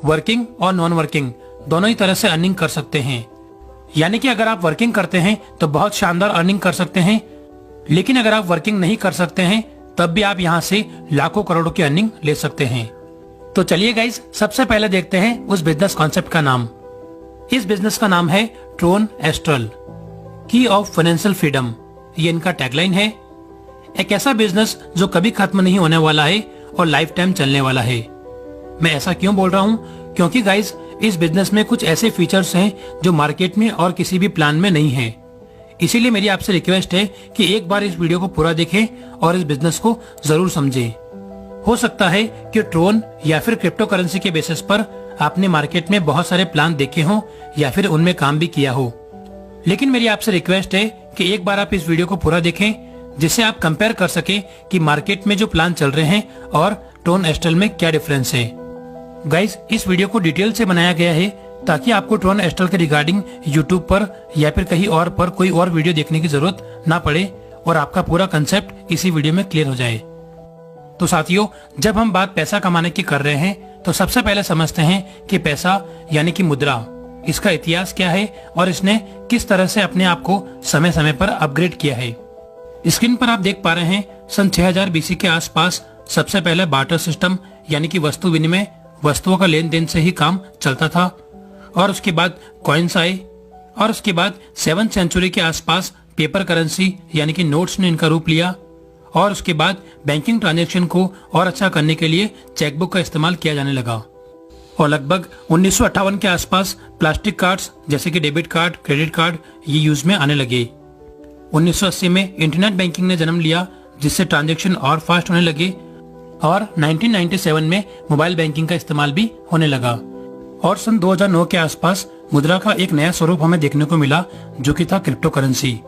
Working और non working दोनों ही तरह से अर्निंग कर सकते हैं। यानी कि अगर आप वर्किंग करते हैं तो बहुत शानदार अर्निंग कर सकते हैं, लेकिन अगर आप वर्किंग नहीं कर सकते हैं तब भी आप यहाँ से लाखों करोड़ों की अर्निंग ले सकते हैं। तो चलिए गाइज, सबसे पहले देखते हैं उस बिजनेस कॉन्सेप्ट का नाम। इस बिजनेस का नाम है ट्रोन एस्ट्रल, की ऑफ फाइनेंशियल फ्रीडम। ये इनका टैगलाइन है। एक ऐसा बिजनेस जो कभी खत्म नहीं होने वाला है और लाइफ टाइम चलने वाला है। मैं ऐसा क्यों बोल रहा हूँ? क्योंकि गाइज, इस बिजनेस में कुछ ऐसे फीचर्स हैं जो मार्केट में और किसी भी प्लान में नहीं है। इसीलिए मेरी आपसे रिक्वेस्ट है कि एक बार इस वीडियो को पूरा देखें और इस बिजनेस को जरूर समझें। हो सकता है कि ट्रोन या फिर क्रिप्टो करेंसी के बेसिस पर आपने मार्केट में बहुत सारे प्लान देखे हों या फिर उनमें काम भी किया हो, लेकिन मेरी आपसे रिक्वेस्ट है कि एक बार आप इस वीडियो को पूरा देखें, जिससे आप कंपेयर कर सकें कि मार्केट में जो प्लान चल रहे हैं और ट्रोन एस्ट्रल में क्या डिफरेंस है। गाइज, इस वीडियो को डिटेल से बनाया गया है ताकि आपको ट्रोन एस्ट्रल के रिगार्डिंग यूट्यूब पर या फिर कहीं और पर कोई और वीडियो देखने की जरूरत ना पड़े और आपका पूरा कंसेप्ट इसी वीडियो में क्लियर हो जाए। तो साथियों, जब हम बात पैसा कमाने की कर रहे हैं तो सबसे पहले समझते हैं कि पैसा यानी कि मुद्रा, इसका इतिहास क्या है और इसने किस तरह से अपने आप को समय समय पर अपग्रेड किया है। स्क्रीन पर आप देख पा रहे हैं सन 6000 बीसी के आसपास सबसे पहले बार्टर सिस्टम यानी कि वस्तु विनिमय, वस्तुओं का लेन देन से ही काम चलता था। और उसके बाद कॉइन्स आए और उसके बाद 7th सेंचुरी के आसपास पेपर करेंसी यानी कि नोट्स ने इनका रूप लिया। और उसके बाद बैंकिंग ट्रांजैक्शन को और अच्छा करने के लिए चेकबुक का इस्तेमाल किया जाने लगा। और लगभग 1958 के आसपास प्लास्टिक कार्ड्स जैसे कि डेबिट कार्ड, क्रेडिट कार्ड ये यूज में आने लगे। 1980 में इंटरनेट बैंकिंग ने जन्म लिया, जिससे ट्रांजैक्शन और फास्ट होने लगे। और 1997 में मोबाइल बैंकिंग का इस्तेमाल भी होने लगा। और सन 2009 के आसपास मुद्रा का एक नया स्वरूप हमें देखने को मिला, जो कि था क्रिप्टो करेंसी।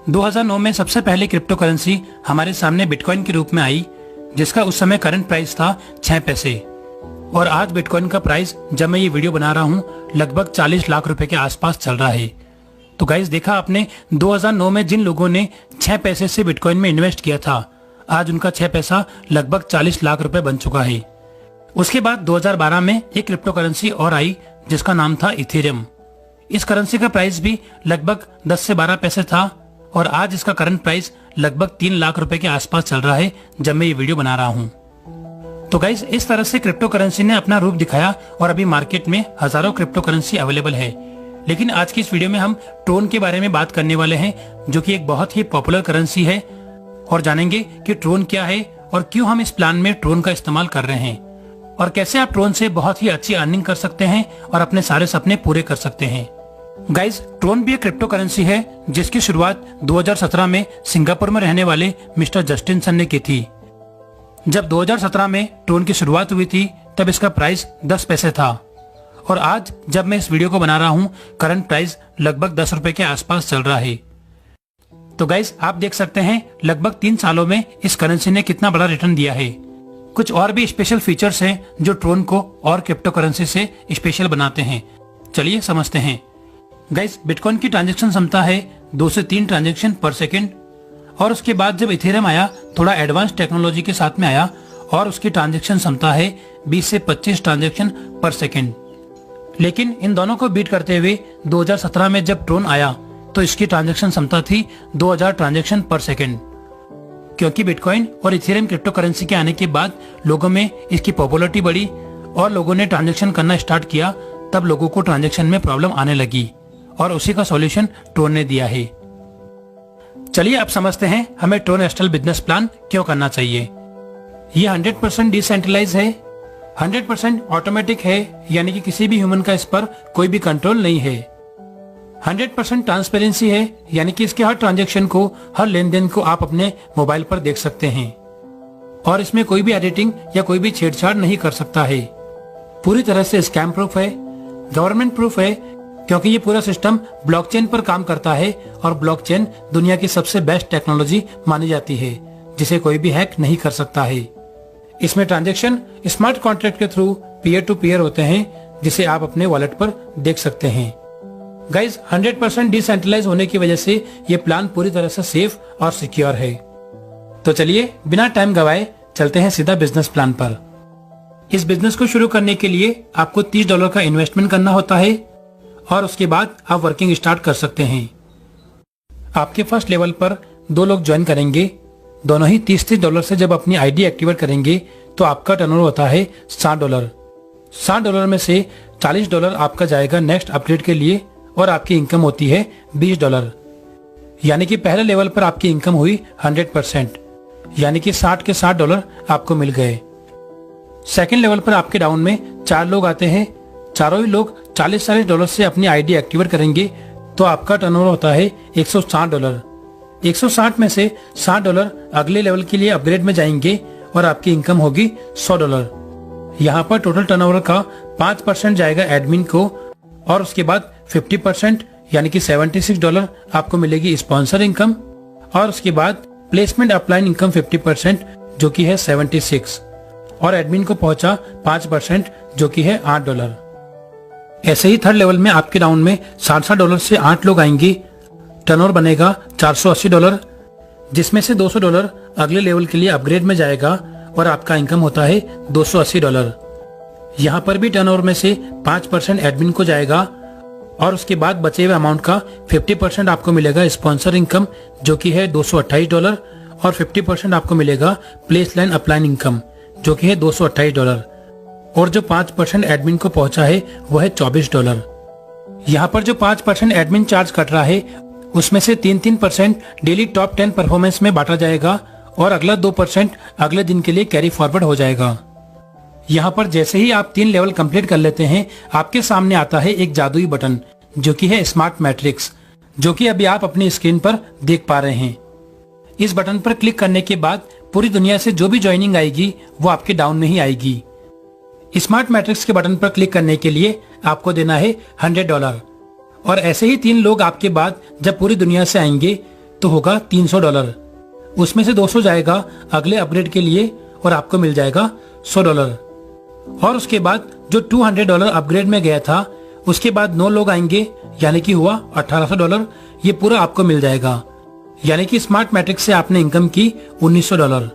2009 में सबसे पहले क्रिप्टो करेंसी हमारे सामने बिटकॉइन के रूप में आई, जिसका उस समय करंट प्राइस था 6 पैसे। और आज बिटकॉइन का प्राइस, जब मैं ये वीडियो बना रहा हूँ, लगभग 40 लाख रुपए के आसपास चल रहा है। तो गाइस, देखा आपने, 2009 में जिन लोगों ने 6 पैसे से बिटकॉइन में इन्वेस्ट किया था, आज उनका 6 पैसा लगभग 40 लाख रुपए बन चुका है। उसके बाद 2012 में एक क्रिप्टो करेंसी और आई, जिसका नाम था इथेरियम। इस करेंसी का प्राइस भी लगभग 10 से 12 पैसे था और आज इसका करंट प्राइस लगभग 3 लाख रुपए के आसपास चल रहा है जब मैं ये वीडियो बना रहा हूँ। तो गाइस, इस तरह से क्रिप्टो करेंसी ने अपना रूप दिखाया और अभी मार्केट में हजारों क्रिप्टो करेंसी अवेलेबल है। लेकिन आज की इस वीडियो में हम ट्रोन के बारे में बात करने वाले हैं, जो कि एक बहुत ही पॉपुलर करेंसी है, और जानेंगे कि ट्रोन क्या है और क्यों हम इस प्लान में ट्रोन का इस्तेमाल कर रहे हैं और कैसे आप ट्रोन से बहुत ही अच्छी अर्निंग कर सकते हैं और अपने सारे सपने पूरे कर सकते हैं। गाइज, ट्रोन भी एक क्रिप्टो करेंसी है जिसकी शुरुआत 2017 में सिंगापुर में रहने वाले मिस्टर जस्टिन सन ने की थी। जब 2017 में ट्रोन की शुरुआत हुई थी तब इसका प्राइस 10 पैसे था और आज जब मैं इस वीडियो को बना रहा हूं, करंट प्राइस लगभग 10 रुपए के आसपास चल रहा है। तो गाइज, आप देख सकते हैं लगभग 3 सालों में इस करेंसी ने कितना बड़ा रिटर्न दिया है। कुछ और भी स्पेशल फीचर्स हैं जो ट्रोन को और क्रिप्टो करेंसी से स्पेशल बनाते हैं। चलिए समझते हैं। गाइस, बिटकॉइन की ट्रांजैक्शन क्षमता है 2 से 3 ट्रांजैक्शन पर सेकंड। और उसके बाद जब इथेरियम आया, थोड़ा एडवांस टेक्नोलॉजी के साथ में आया और उसकी ट्रांजैक्शन क्षमता है 20 से 25 ट्रांजैक्शन पर सेकंड। लेकिन इन दोनों को बीट करते हुए 2017 में जब ट्रोन आया तो इसकी ट्रांजैक्शन क्षमता थी 2000 ट्रांजैक्शन पर सेकंड। क्योंकि बिटकॉइन और इथेरियम क्रिप्टो करेंसी के आने के बाद लोगों में इसकी पॉपुलैरिटी बढ़ी और लोगों ने ट्रांजैक्शन करना स्टार्ट किया, तब लोगों को ट्रांजैक्शन में प्रॉब्लम आने लगी और उसी का सॉल्यूशन ट्रोन ने दिया है। चलिए अब समझते हैं हमें ट्रोन एस्ट्रल बिजनेस प्लान क्यों करना चाहिए। ये 100% डिसेंट्रलाइज है, 100% ऑटोमेटिक है, यानी कि किसी भी ह्यूमन का इस पर कोई भी कंट्रोल नहीं है। 100% ट्रांसपेरेंसी है, यानी कि इसके हर ट्रांजैक्शन को, हर लेन देन को आप अपने मोबाइल पर देख सकते हैं और इसमें कोई भी एडिटिंग या कोई भी छेड़छाड़ नहीं कर सकता है। पूरी तरह से स्कैम प्रूफ है, गवर्नमेंट प्रूफ है, क्योंकि ये पूरा सिस्टम ब्लॉकचेन पर काम करता है और ब्लॉकचेन दुनिया की सबसे बेस्ट टेक्नोलॉजी मानी जाती है, जिसे कोई भी हैक नहीं कर सकता है। इसमें ट्रांजैक्शन स्मार्ट कॉन्ट्रैक्ट के थ्रू पीयर टू पीयर होते हैं, जिसे आप अपने वॉलेट पर देख सकते हैं। गाइज, 100% डिसेंट्रलाइज होने की वजह से ये प्लान पूरी तरह से सेफ और सिक्योर है। तो चलिए बिना टाइम गवाए चलते हैं सीधा बिजनेस प्लान पर। इस बिजनेस को शुरू करने के लिए आपको $30 का इन्वेस्टमेंट करना होता है और उसके बाद आप वर्किंग स्टार्ट कर सकते हैं। आपके फर्स्ट लेवल पर 2 लोग ज्वाइन करेंगे। दोनों ही $30 से जब अपनी आईडी एक्टिवेट करेंगे तो आपका टर्नओवर होता है $60। $60 में से $40 आपका जाएगा नेक्स्ट अपग्रेड के लिए और आपकी इनकम होती है $20। यानी कि पहले लेवल पर आपकी इनकम हुई 100%, यानी कि 60 के $60 आपको मिल गए। सेकेंड लेवल पर आपके डाउन में 4 लोग आते हैं। चारों ही लोग $40 से अपनी आईडी एक्टिवेट करेंगे तो आपका टर्नओवर होता है $160। 160 में से $60 अगले लेवल के लिए अपग्रेड में जाएंगे और आपकी इनकम होगी $100। यहाँ पर टोटल टर्नओवर का 5% जाएगा एडमिन को और उसके बाद 50% यानी कि $76 आपको मिलेगी स्पॉन्सर इनकम और उसके बाद प्लेसमेंट अपलाइन इनकम 50% जो कि है 76 और एडमिन को पहुंचा 5% जो कि है $8। ऐसे ही थर्ड लेवल में आपके राउंड में $60 से 8 लोग आएंगे। टर्नओवर बनेगा $480 जिसमें से $200 अगले लेवल के लिए अपग्रेड में जाएगा और आपका इनकम होता है $280। यहाँ पर भी टर्नओवर में से 5% एडमिन को जाएगा और उसके बाद बचे हुए अमाउंट का 50% आपको मिलेगा स्पॉन्सर इनकम जो कि है $228 और 50% आपको मिलेगा प्लेस लाइन अपलाइन इनकम जो कि है $228 और जो 5% एडमिन को पहुंचा है वो है $24। यहाँ पर जो 5% एडमिन चार्ज कट रहा है उसमें से 3% डेली टॉप 10 परफॉर्मेंस में बांटा जाएगा और अगला 2% अगले दिन के लिए कैरी फॉरवर्ड हो जाएगा। यहाँ पर जैसे ही आप 3 लेवल कंप्लीट कर लेते हैं आपके सामने आता है एक जादुई बटन जो कि है स्मार्ट मैट्रिक्स, जो कि अभी आप अपनी स्क्रीन पर देख पा रहे हैं। इस बटन पर क्लिक करने के बाद पूरी दुनिया से जो भी ज्वाइनिंग आएगी वो आपके डाउन में ही आएगी। स्मार्ट मैट्रिक्स के बटन पर क्लिक करने के लिए आपको देना है $100 और ऐसे ही 3 लोग आपके बाद जब पूरी दुनिया से आएंगे तो होगा $300। उसमें से 200 जाएगा अगले अपग्रेड के लिए और आपको मिल जाएगा $100 और उसके बाद जो $200 अपग्रेड में गया था उसके बाद 9 लोग आएंगे यानी कि हुआ $1800। ये पूरा आपको मिल जाएगा यानी कि स्मार्ट मैट्रिक्स से आपने इनकम की $1900।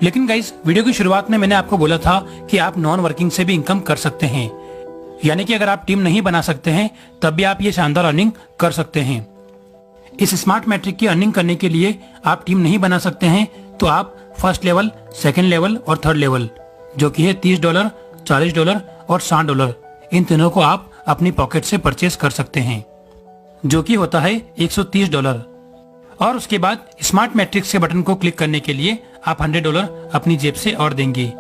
लेकिन गाइस वीडियो की शुरुआत में मैंने आपको बोला था कि आप नॉन वर्किंग से भी इनकम कर सकते हैं, यानी कि अगर आप टीम नहीं बना सकते हैं तब भी आप ये शानदार अर्निंग कर सकते हैं। इस स्मार्ट मैट्रिक की अर्निंग करने के लिए आप टीम नहीं बना सकते हैं तो आप फर्स्ट लेवल, सेकंड लेवल और थर्ड लेवल जो कि है $30, $40 और $60 इन तीनों को आप अपनी पॉकेट से परचेज कर सकते हैं जो कि होता है $130 और उसके बाद स्मार्ट मैट्रिक्स के बटन को क्लिक करने के लिए आप $100 अपनी जेब से और देंगे,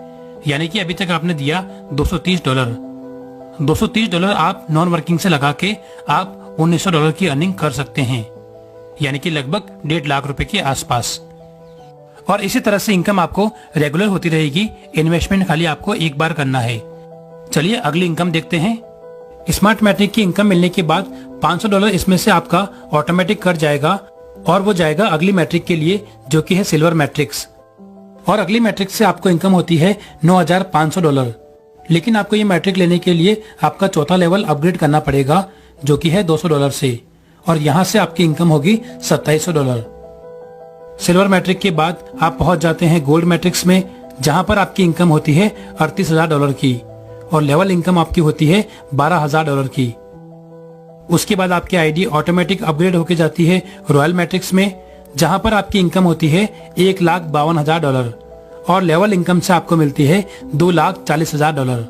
यानी कि अभी तक आपने दिया $230। $230 आप नॉन वर्किंग से लगा के आप $1900 की अर्निंग कर सकते हैं, यानी कि लगभग 1.5 लाख रुपए के आसपास। और इसी तरह से इनकम आपको रेगुलर होती रहेगी। इन्वेस्टमेंट खाली आपको एक बार करना है। चलिए अगली इनकम देखते हैं। स्मार्ट मैट्रिक की इनकम मिलने के बाद $500 इसमें से आपका ऑटोमेटिक कट जाएगा और वो जाएगा अगली मैट्रिक के लिए जो कि है सिल्वर मैट्रिक्स और अगली मैट्रिक से आपको इनकम होती है $9,500। लेकिन आपको ये मैट्रिक लेने के लिए आपका चौथा लेवल अपग्रेड करना पड़ेगा जो कि है $200 से और यहाँ से आपकी इनकम होगी $2700। सिल्वर मैट्रिक के बाद आप पहुंच जाते हैं गोल्ड मैट्रिक्स में जहां पर आपकी इनकम होती है $38,000 की और लेवल इनकम आपकी होती है $12,000 की। उसके बाद आपकी आईडी ऑटोमेटिक अपग्रेड होके जाती है रॉयल मैट्रिक्स में जहां पर आपकी इनकम होती है $1,52,000 और लेवल इनकम से आपको मिलती है $2,40,000।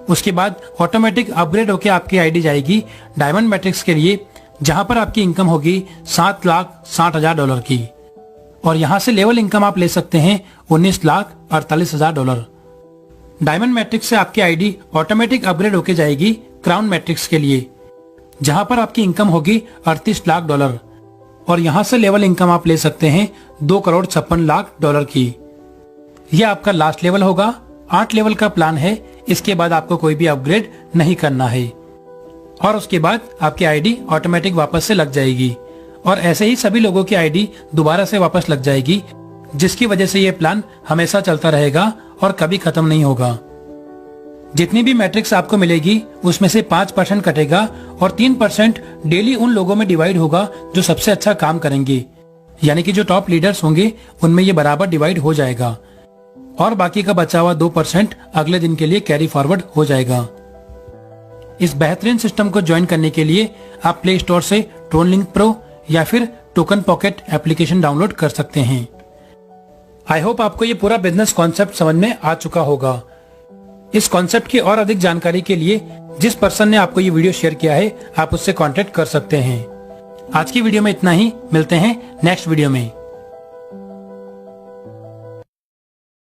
उसके बाद ऑटोमेटिक अपग्रेड होके आपकी आईडी जाएगी डायमंड मैट्रिक्स के लिए जहां पर आपकी इनकम होगी $7,60,000 की और यहां से लेवल इनकम आप ले सकते हैं $19,48,000। डायमंड मैट्रिक्स से आपकी आईडी ऑटोमेटिक अपग्रेड होके जाएगी क्राउन मैट्रिक्स के लिए जहां पर आपकी इनकम होगी $38 लाख और यहां से लेवल इनकम आप ले सकते हैं $2,56,00,000 की। यह आपका लास्ट लेवल होगा। 8 लेवल का प्लान है। इसके बाद आपको कोई भी अपग्रेड नहीं करना है और उसके बाद आपकी आईडी ऑटोमेटिक वापस से लग जाएगी और ऐसे ही सभी लोगों की आईडी दोबारा से वापस लग जाएगी जिसकी वजह से यह प्लान हमेशा चलता रहेगा और कभी खत्म नहीं होगा। जितनी भी मैट्रिक्स आपको मिलेगी उसमें से 5% कटेगा और 3% डेली उन लोगों में डिवाइड होगा जो सबसे अच्छा काम करेंगे, यानी कि जो टॉप लीडर्स होंगे उनमें ये बराबर डिवाइड हो जाएगा। और बाकी का बचा हुआ 2% अगले दिन के लिए कैरी फॉरवर्ड हो जाएगा। इस बेहतरीन सिस्टम को ज्वाइन करने के लिए आप प्ले स्टोर से ट्रोनलिंक प्रो या फिर टोकन पॉकेट एप्लीकेशन डाउनलोड कर सकते हैं। आई होप आपको ये पूरा बिजनेस कॉन्सेप्ट समझ में आ चुका होगा। इस कॉन्सेप्ट की और अधिक जानकारी के लिए जिस पर्सन ने आपको ये वीडियो शेयर किया है आप उससे कांटेक्ट कर सकते हैं। आज की वीडियो में इतना ही, मिलते हैं नेक्स्ट वीडियो में।